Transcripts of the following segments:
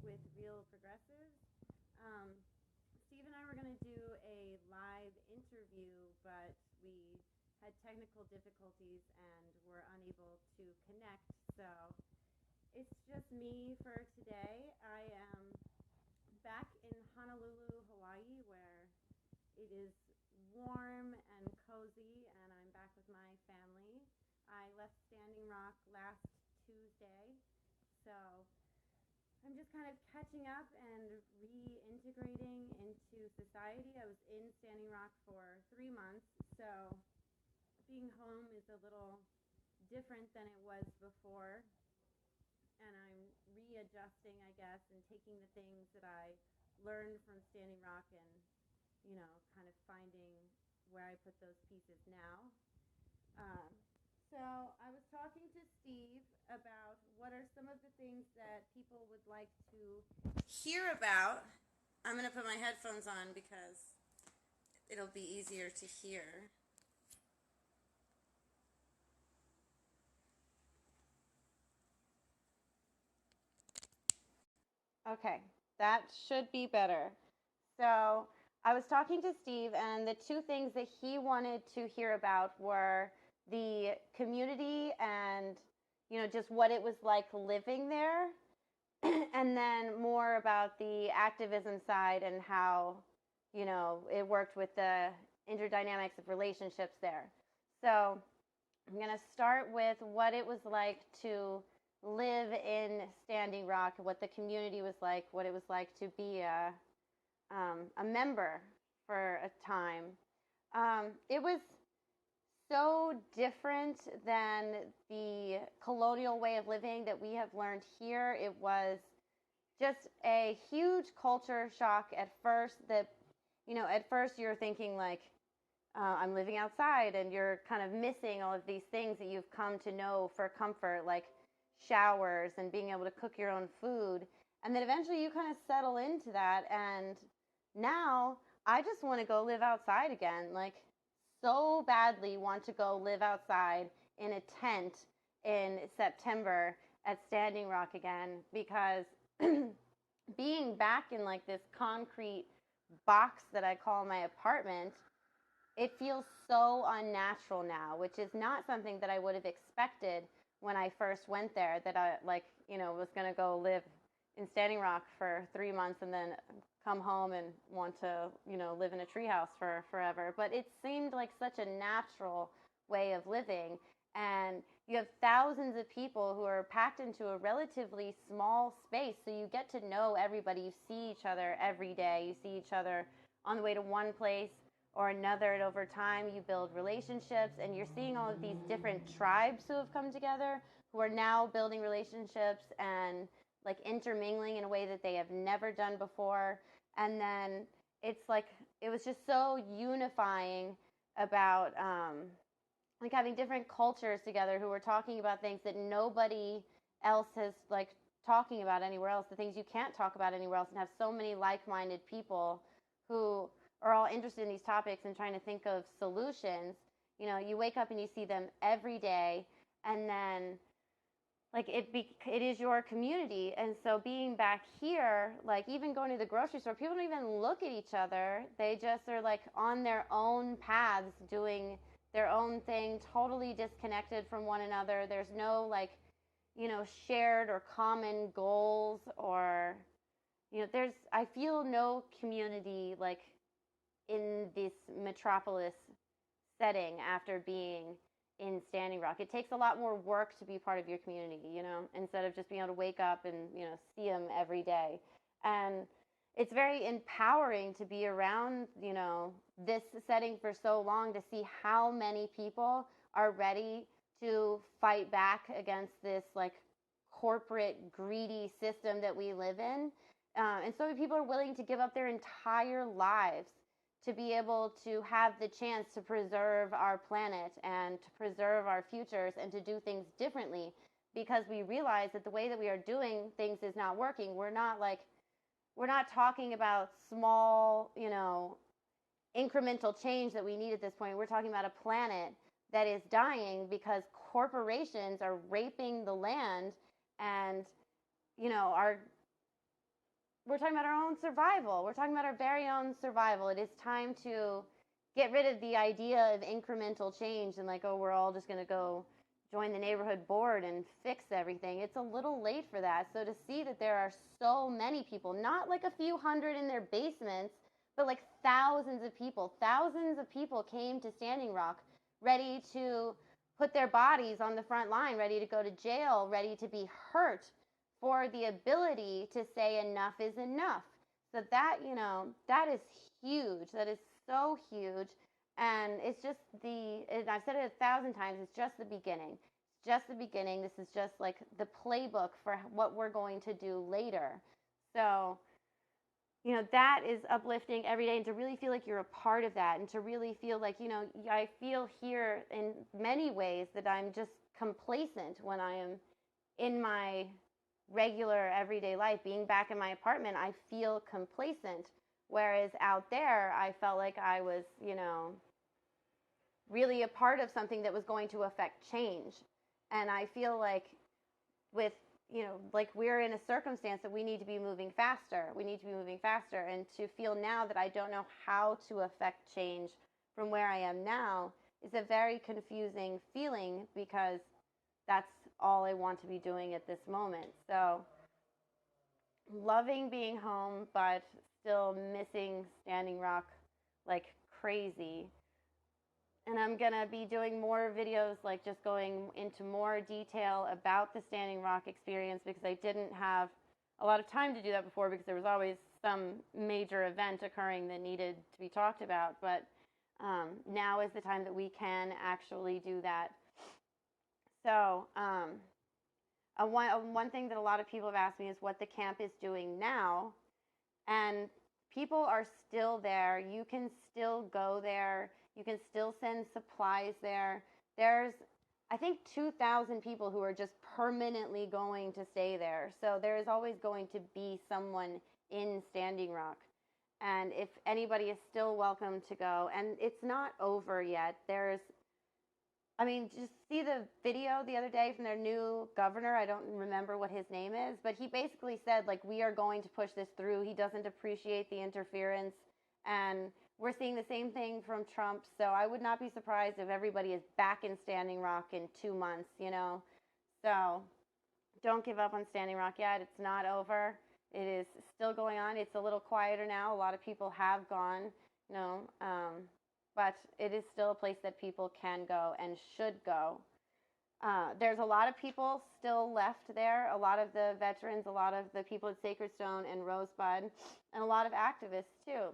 with Real Progressives. Um, Steve and I were going to do a live interview, but we had technical difficulties and were unable to connect. So it's just me for today. I am back in Honolulu, Hawaii, where it is warm and cozy, and I'm back with my family. I left Standing Rock last Tuesday, so I'm just kind of catching up and reintegrating into society. I was in Standing Rock for 3 months, so being home is a little different than it was before, and I'm readjusting, I guess, and taking the things that I learned from Standing Rock and, kind of finding where I put those pieces now. Um, so I was talking to Steve about what are some of the things that people would like to hear about. I'm going to put my headphones on because it'll be easier to hear. Okay, that should be better. So I was talking to Steve, and the two things that he wanted to hear about were the community and, just what it was like living there, and then more about the activism side and how, it worked with the interdynamics of relationships there. So I'm going to start with what it was like to live in Standing Rock, what the community was like, what it was like to be a member for a time. It was so different than the colonial way of living that we have learned here. It was just a huge culture shock at first that, at first you're thinking like, I'm living outside, and you're kind of missing all of these things that you've come to know for comfort, like showers and being able to cook your own food. And then eventually you kind of settle into that. And now I just want to go live outside again. Like, so badly want to go live outside in a tent in September at Standing Rock again, because being back in like this concrete box that I call my apartment, it feels so unnatural now, which is not something that I would have expected when I first went there, that I was going to go live in Standing Rock for 3 months and then come home and want to, live in a treehouse for forever. But it seemed like such a natural way of living. And you have thousands of people who are packed into a relatively small space. So you get to know everybody. You see each other every day. You see each other on the way to one place or another. And over time, you build relationships. And you're seeing all of these different tribes who have come together, who are now building relationships and like intermingling in a way that they have never done before. And then it's like, it was just so unifying about like having different cultures together who were talking about things that nobody else has like talking about anywhere else, the things you can't talk about anywhere else, and have so many like-minded people who are all interested in these topics and trying to think of solutions. You wake up and you see them every day, and then like it is your community. And so being back here, like even going to the grocery store, people don't even look at each other. They just are like on their own paths doing their own thing, totally disconnected from one another. There's no like, shared or common goals, or I feel no community like in this metropolis setting after being in Standing Rock. It takes a lot more work to be part of your community, instead of just being able to wake up and, see them every day. And it's very empowering to be around, this setting for so long, to see how many people are ready to fight back against this like corporate greedy system that we live in. And so many people are willing to give up their entire lives to be able to have the chance to preserve our planet and to preserve our futures and to do things differently, because we realize that the way that we are doing things is not working. We're not talking about small, incremental change that we need at this point. We're talking about a planet that is dying because corporations are raping the land and, are we're talking about our own survival. We're talking about our very own survival. It is time to get rid of the idea of incremental change and like, oh, we're all just going to go join the neighborhood board and fix everything. It's a little late for that. So to see that there are so many people, not like a few hundred in their basements, but like thousands of people came to Standing Rock ready to put their bodies on the front line, ready to go to jail, ready to be hurt for the ability to say enough is enough. So that, that is huge. That is so huge. And it's just and I've said it 1,000 times, it's just the beginning. It's just the beginning. This is just like the playbook for what we're going to do later. So, that is uplifting every day, and to really feel like you're a part of that, and to really feel like, I feel here in many ways that I'm just complacent when I am in my regular everyday life. Being back in my apartment, I feel complacent. Whereas out there, I felt like I was, really a part of something that was going to affect change. And I feel like with, like we're in a circumstance that we need to be moving faster. We need to be moving faster. And to feel now that I don't know how to affect change from where I am now is a very confusing feeling, because that's all I want to be doing at this moment. So loving being home, but still missing Standing Rock like crazy. And I'm going to be doing more videos, like just going into more detail about the Standing Rock experience, because I didn't have a lot of time to do that before, because there was always some major event occurring that needed to be talked about. But now is the time that we can actually do that. So one thing that a lot of people have asked me is what the camp is doing now. And people are still there. You can still go there. You can still send supplies there. There's, I think, 2,000 people who are just permanently going to stay there. So there is always going to be someone in Standing Rock. And if anybody is still welcome to go, and it's not over yet. Just see the video the other day from their new governor. I don't remember what his name is, but he basically said, like, we are going to push this through. He doesn't appreciate the interference. And we're seeing the same thing from Trump. So I would not be surprised if everybody is back in Standing Rock in 2 months, So don't give up on Standing Rock yet. It's not over. It is still going on. It's a little quieter now. A lot of people have gone, but it is still a place that people can go and should go. There's a lot of people still left there, a lot of the veterans, a lot of the people at Sacred Stone and Rosebud, and a lot of activists too.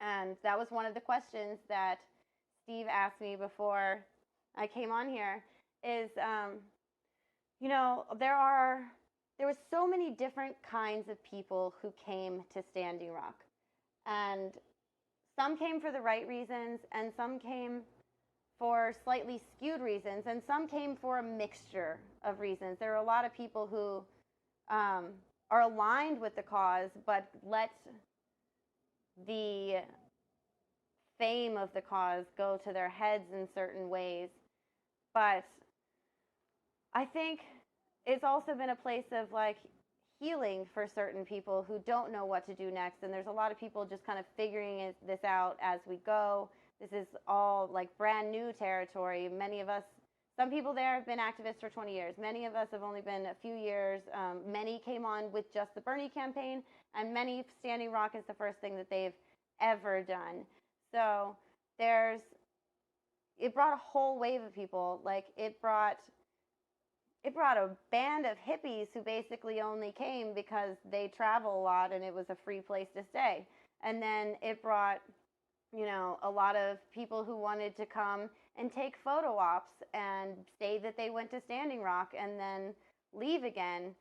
And that was one of the questions that Steve asked me before I came on here is, there were so many different kinds of people who came to Standing Rock. And some came for the right reasons, and some came for slightly skewed reasons, and some came for a mixture of reasons. There are a lot of people who are aligned with the cause, but let the fame of the cause go to their heads in certain ways. But I think it's also been a place of like healing for certain people who don't know what to do next. And there's a lot of people just kind of figuring this out as we go. This is all like brand new territory. Many of us, some people there have been activists for 20 years. Many of us have only been a few years. Many came on with just the Bernie campaign, and many Standing Rock is the first thing that they've ever done. So it brought a whole wave of people. Like it brought a band of hippies who basically only came because they travel a lot and it was a free place to stay. And then it brought, a lot of people who wanted to come and take photo ops and say that they went to Standing Rock and then leave again.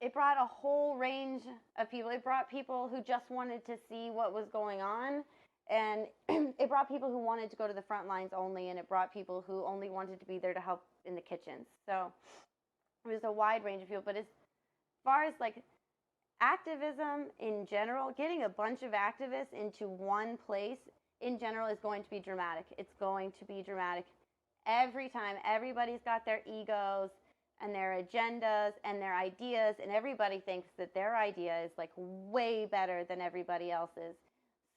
It brought a whole range of people. It brought people who just wanted to see what was going on. And it brought people who wanted to go to the front lines only, and it brought people who only wanted to be there to help in the kitchens. So it was a wide range of people. But as far as like activism in general, getting a bunch of activists into one place in general is going to be dramatic. It's going to be dramatic every time. Everybody's got their egos. and their agendas and their ideas, and everybody thinks that their idea is like way better than everybody else's.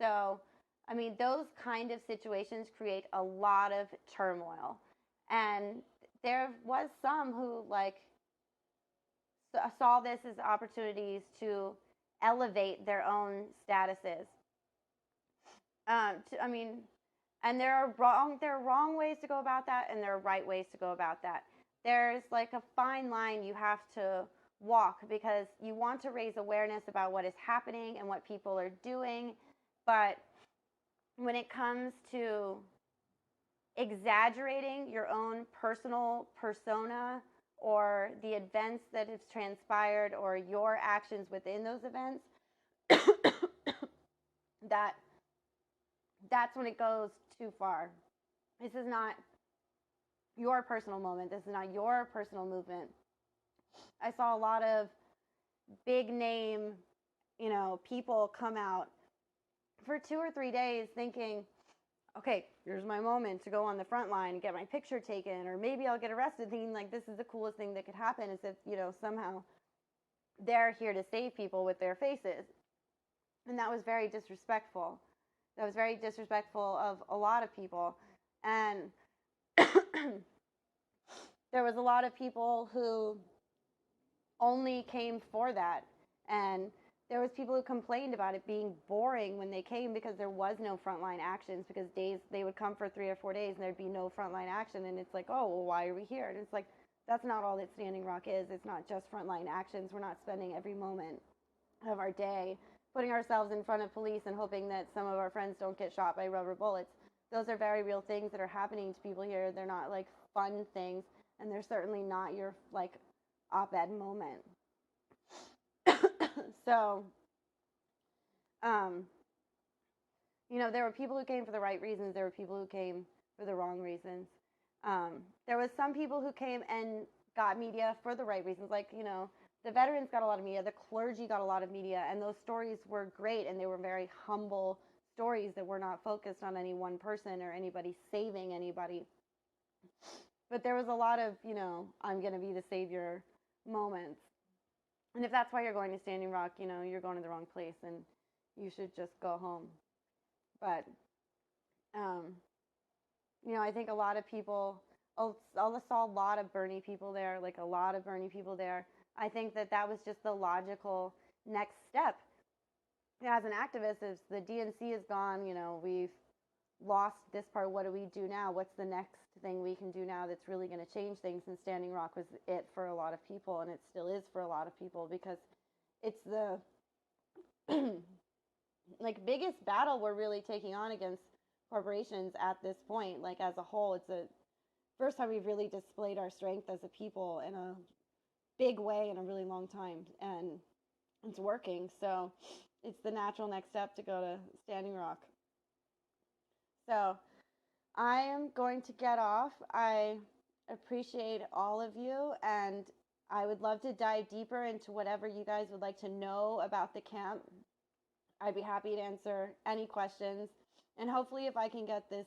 So, I mean, those kind of situations create a lot of turmoil. And there was some who like saw this as opportunities to elevate their own statuses. I mean, and there are wrong ways to go about that, and there are right ways to go about that. There's like a fine line you have to walk because you want to raise awareness about what is happening and what people are doing, but when it comes to exaggerating your own personal persona or the events that have transpired or your actions within those events, that that's when it goes too far. This is not your personal moment. This is not your personal movement. I saw a lot of big name, people come out for 2 or 3 days thinking, okay, here's my moment to go on the front line and get my picture taken, or maybe I'll get arrested, thinking like this is the coolest thing that could happen, is if, somehow they're here to save people with their faces. And that was very disrespectful. That was very disrespectful of a lot of people. And there was a lot of people who only came for that. And there was people who complained about it being boring when they came because there was no frontline actions, because they would come for 3 or 4 days and there'd be no frontline action. And it's like, oh, well, why are we here? And it's like, that's not all that Standing Rock is. It's not just frontline actions. We're not spending every moment of our day putting ourselves in front of police and hoping that some of our friends don't get shot by rubber bullets. Those are very real things that are happening to people here. They're not like fun things, and they're certainly not your like op-ed moment. So, there were people who came for the right reasons. There were people who came for the wrong reasons. There was some people who came and got media for the right reasons. Like, the veterans got a lot of media. The clergy got a lot of media. And those stories were great. And they were very humble stories that were not focused on any one person or anybody saving anybody. But there was a lot of, I'm going to be the savior moments. And if that's why you're going to Standing Rock, you're going to the wrong place and you should just go home. But, I think a lot of people, I saw a lot of Bernie people there, like a lot of Bernie people there. I think that was just the logical next step. As an activist, if the DNC is gone, we've lost this part. What do we do now? What's the next thing we can do now that's really going to change things? And Standing Rock was it for a lot of people, and it still is for a lot of people, because it's the biggest battle we're really taking on against corporations at this point. Like, as a whole, it's the first time we've really displayed our strength as a people in a big way in a really long time, and it's working. So it's the natural next step to go to Standing Rock. So I am going to get off. I appreciate all of you, and I would love to dive deeper into whatever you guys would like to know about the camp. I'd be happy to answer any questions. And hopefully if I can get this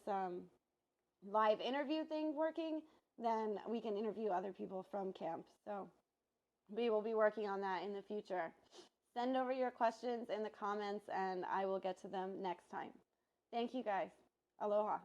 live interview thing working, then we can interview other people from camp. So we will be working on that in the future. Send over your questions in the comments, and I will get to them next time. Thank you, guys. Aloha.